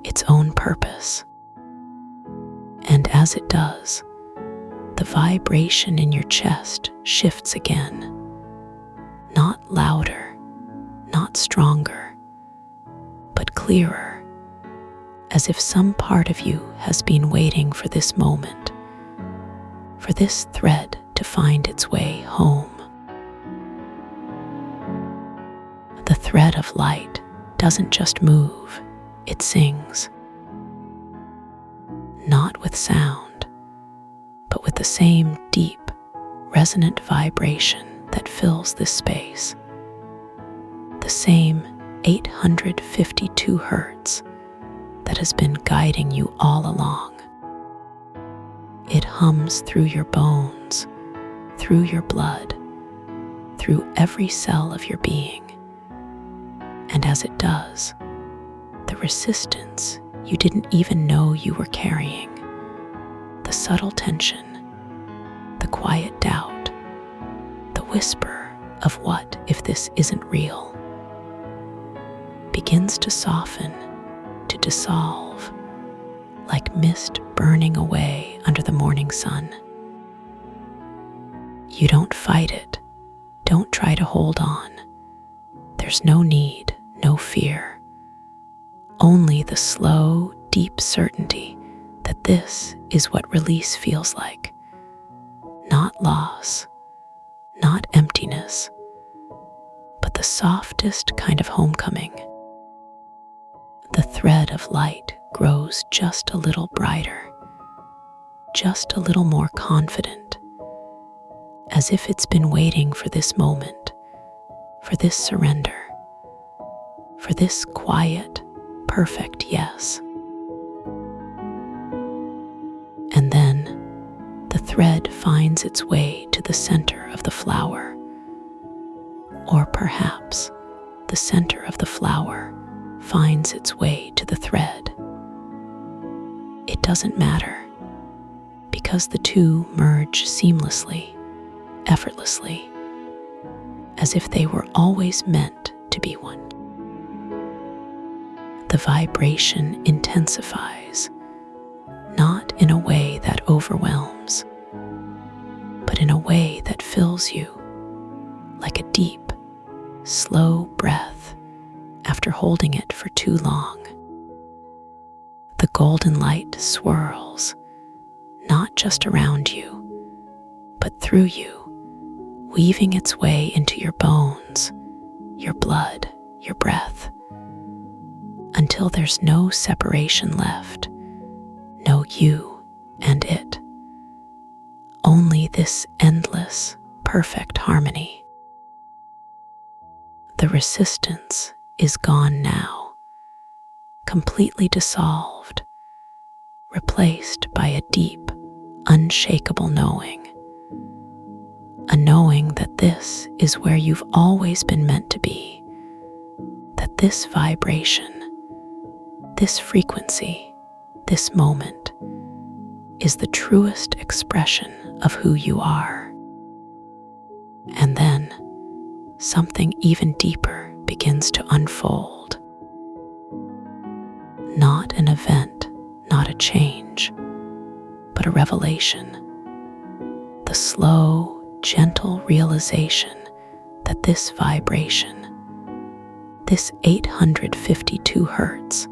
its own purpose. And as it does, the vibration in your chest shifts again, not louder, not stronger, but clearer, as if some part of you has been waiting for this moment, for this thread to find its way home. The thread of light doesn't just move, it sings. Not with sound, but with the same deep, resonant vibration that fills this space. The same 852 hertz that has been guiding you all along. It hums through your bones, through your blood, through every cell of your being. And as it does, the resistance you didn't even know you were carrying, the subtle tension, the quiet doubt, the whisper of what if this isn't real, begins to soften, to dissolve, like mist burning away under the morning sun. You don't fight it, don't try to hold on. There's no need, no fear, only the slow, deep certainty that this is what release feels like. Not loss, not emptiness, but the softest kind of homecoming. The thread of light grows just a little brighter, just a little more confident, as if it's been waiting for this moment, for this surrender, for this quiet, perfect yes. And then the thread finds its way to the center of the flower, or perhaps the center of the flower finds its way to the thread. It doesn't matter, because the two merge seamlessly, effortlessly, as if they were always meant to be one. The vibration intensifies, not in a way that overwhelms, but in a way that fills you, like a deep, slow breath after holding it for too long. The golden light swirls, not just around you, but through you, weaving its way into your bones, your blood, your breath, until there's no separation left, no you and it, only this endless, perfect harmony. The resistance is gone now, completely dissolved, replaced by a deep, unshakable knowing. A knowing that this is where you've always been meant to be, that this vibration, this frequency, this moment is the truest expression of who you are. And then something even deeper begins to unfold. Not an event, not a change, but a revelation. The slow, gentle realization that this vibration, this 852 hertz,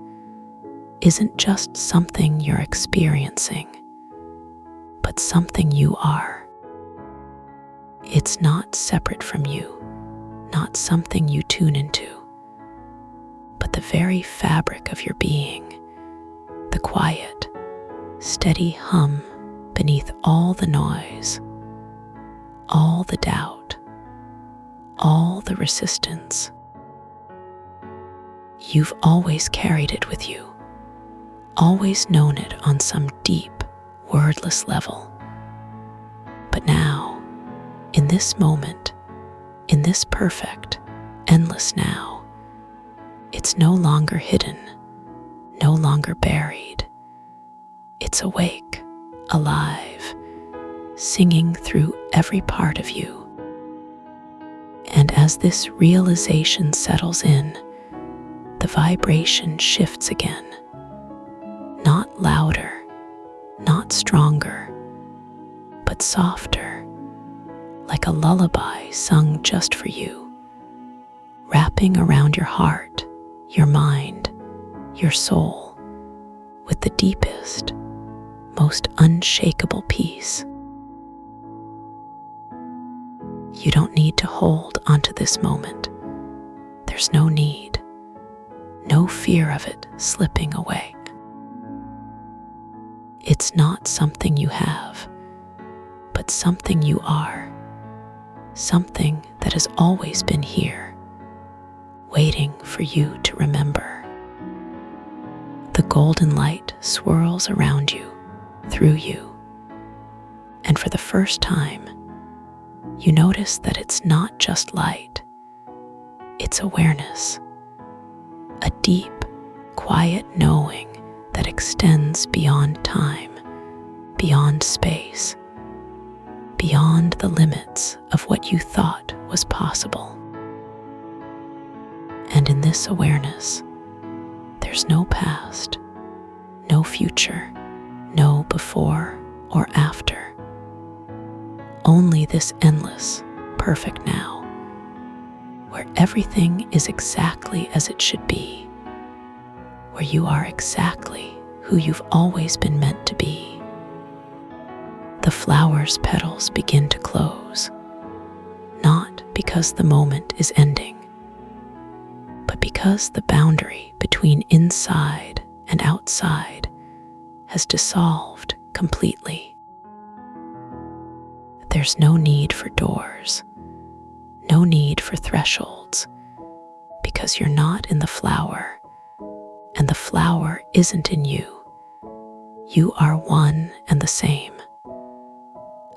isn't just something you're experiencing, but something you are. It's not separate from you, not something you tune into, but the very fabric of your being, the quiet, steady hum beneath all the noise, all the doubt, all the resistance. You've always carried it with you, always known it on some deep, wordless level. But now, in this moment, in this perfect, endless now, it's no longer hidden, no longer buried. It's awake, alive, singing through every part of you. And as this realization settles in, the vibration shifts again. Not louder, not stronger, but softer, like a lullaby sung just for you, wrapping around your heart, your mind, your soul, with the deepest, most unshakable peace. You don't need to hold onto this moment. There's no need, no fear of it slipping away. It's not something you have, but something you are, something that has always been here, waiting for you to remember. The golden light swirls around you, through you, and for the first time, you notice that it's not just light, it's awareness, a deep, quiet knowing that extends beyond time, beyond space, beyond the limits of what you thought was possible. And in this awareness, there's no past, no future, no before or after. Only this endless, perfect now, where everything is exactly as it should be, where you are exactly who you've always been meant to be. The flower's petals begin to close, not because the moment is ending, but because the boundary between inside and outside has dissolved completely. There's no need for doors, no need for thresholds, because you're not in the flower, and the flower isn't in you. You are one and the same,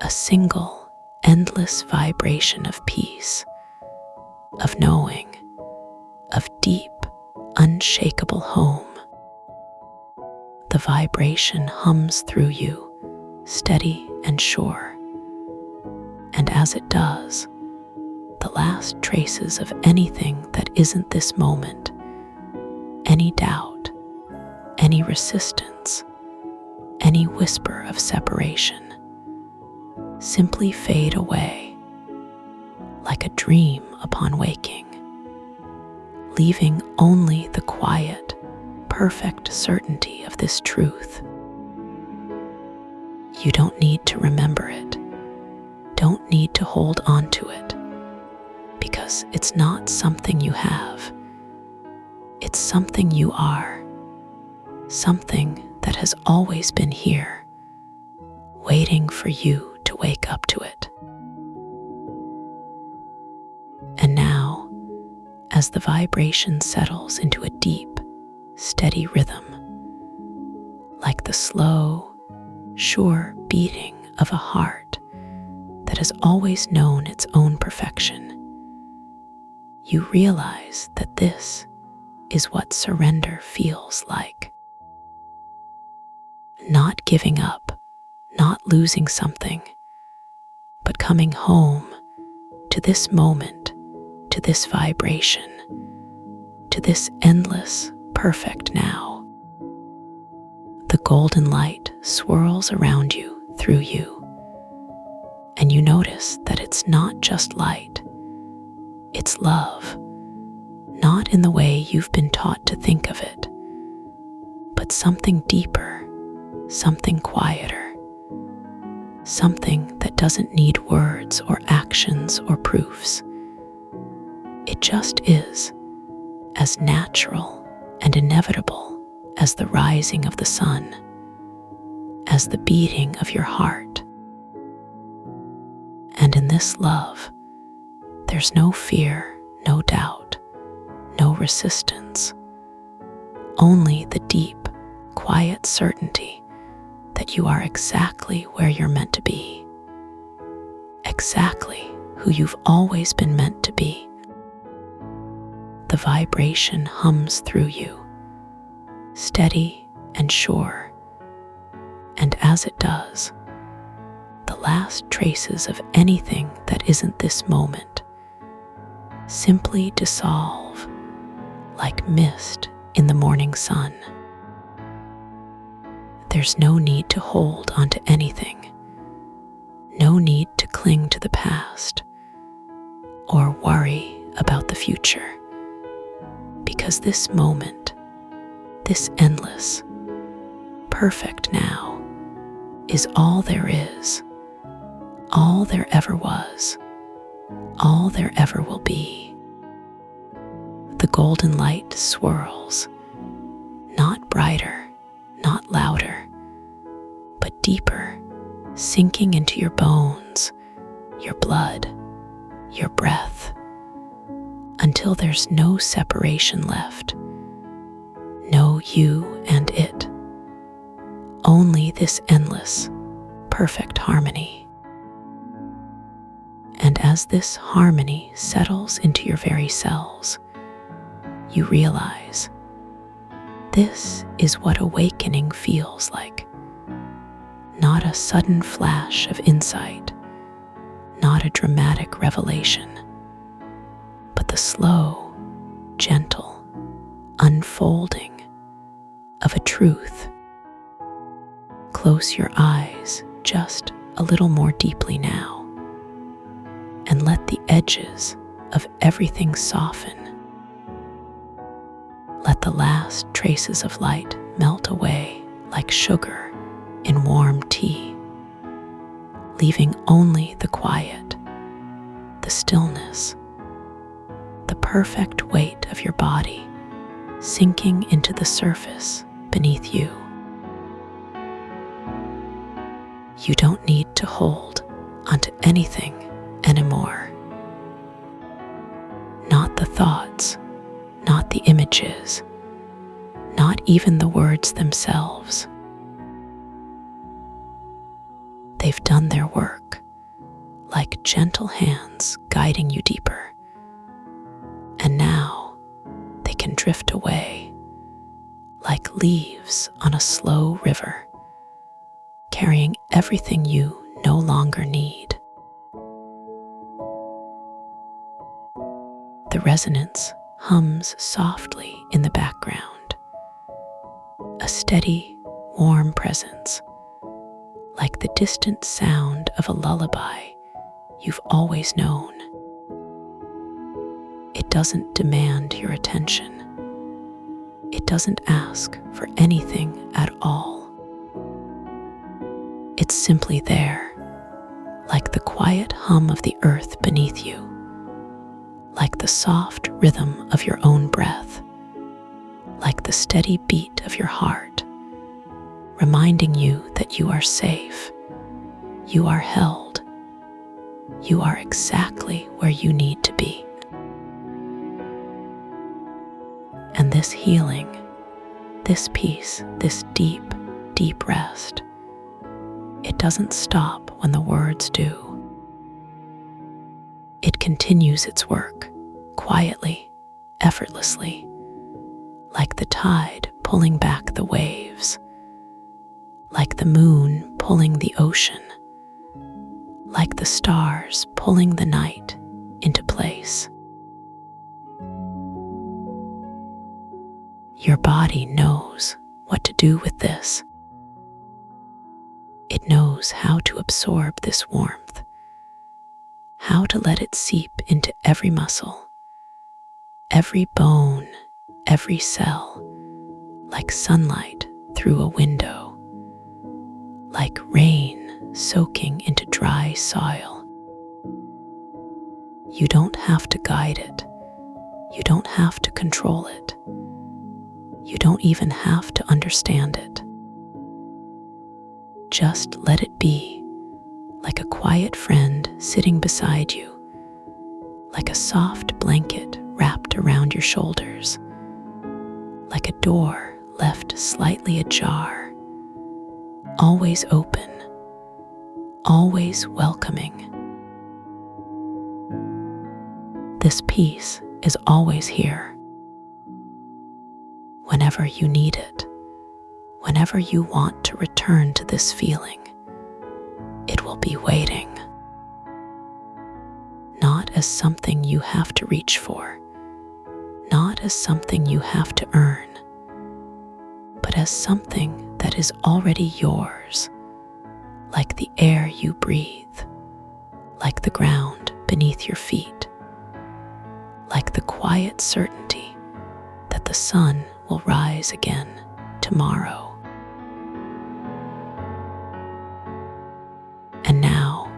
a single, endless vibration of peace, of knowing, of deep, unshakable home. The vibration hums through you, steady and sure. And as it does, the last traces of anything that isn't this moment, any doubt, any resistance, any whisper of separation, simply fade away, like a dream upon waking, leaving only the quiet, perfect certainty of this truth. You don't need to remember it, don't need to hold on to it, because it's not something you have. It's something you are, something that has always been here, waiting for you to wake up to it. And now, as the vibration settles into a deep, steady rhythm, like the slow, sure beating of a heart that has always known its own perfection, you realize that this is what surrender feels like. Not giving up, not losing something, but coming home to this moment, to this vibration, to this endless, perfect now. The golden light swirls around you, through you, and you notice that it's not just light, it's love, not in the way you've been taught to think of it, but something deeper, something quieter, something that doesn't need words or actions or proofs. It just is, as natural and inevitable as the rising of the sun, as the beating of your heart. And in this love, there's no fear, no doubt, no resistance, only the deep, quiet certainty that you are exactly where you're meant to be, exactly who you've always been meant to be. The vibration hums through you, steady and sure, and as it does, the last traces of anything that isn't this moment simply dissolve like mist in the morning sun. There's no need to hold onto anything, no need to cling to the past or worry about the future, because this moment, this endless, perfect now, is all there is, all there ever was, all there ever will be. The golden light swirls, not brighter, not louder, but deeper, sinking into your bones, your blood, your breath, until there's no separation left, no you and it, only this endless, perfect harmony. And as this harmony settles into your very cells, you realize this is what awakening feels like. Not a sudden flash of insight, not a dramatic revelation, but the slow, gentle unfolding of a truth. Close your eyes just a little more deeply now, and let the edges of everything soften. Let the last traces of light melt away like sugar in warm tea, leaving only the quiet, the stillness, the perfect weight of your body sinking into the surface beneath you. You don't need to hold onto anything anymore. Not the thoughts, not the images, not even the words themselves. They've done their work, like gentle hands guiding you deeper. And now they can drift away, like leaves on a slow river, carrying everything you no longer need. The resonance hums softly in the background, a steady, warm presence, like the distant sound of a lullaby you've always known. It doesn't demand your attention. It doesn't ask for anything at all. It's simply there, like the quiet hum of the earth beneath you, like the soft rhythm of your own breath, like the steady beat of your heart, reminding you that you are safe, you are held, you are exactly where you need to be. And this healing, this peace, this deep, deep rest, it doesn't stop when the words do. It continues its work, quietly, effortlessly, like the tide pulling back the waves, like the moon pulling the ocean, like the stars pulling the night into place. Your body knows what to do with this. It knows how to absorb this warmth, how to let it seep into every muscle, every bone, every cell, like sunlight through a window, like rain soaking into dry soil. You don't have to guide it. You don't have to control it. You don't even have to understand it. just let it be, like a quiet friend sitting beside you, like a soft blanket wrapped around your shoulders, like a door left slightly ajar, always open, always welcoming. This peace is always here. Whenever you need it, whenever you want to return to this feeling, it will be waiting. Not as something you have to reach for, not as something you have to earn, but as something that is already yours, like the air you breathe, like the ground beneath your feet, like the quiet certainty that the sun will rise again tomorrow. And now,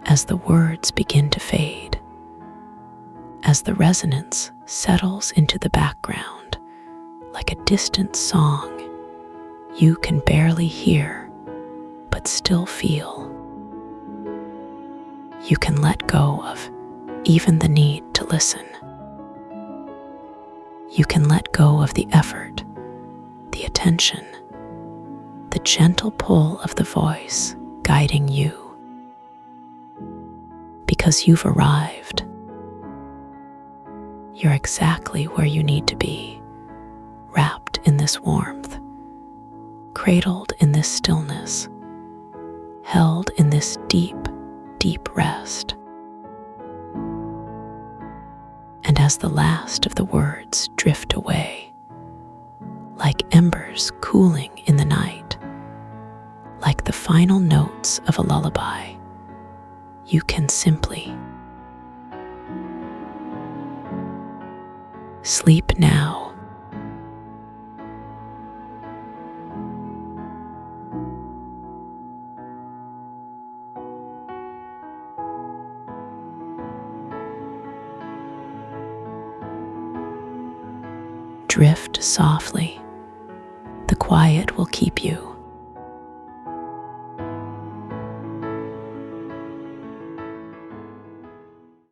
as the words begin to fade, as the resonance settles into the background, like a distant song you can barely hear but still feel, you can let go of even the need to listen. You can let go of the effort, the attention, the gentle pull of the voice guiding you, because you've arrived. You're exactly where you need to be, wrapped in this warmth, cradled in this stillness, held in this deep, deep rest. And as the last of the words drift away, like embers cooling in the night, like the final notes of a lullaby, you can simply sleep now. Drift softly. The quiet will keep you.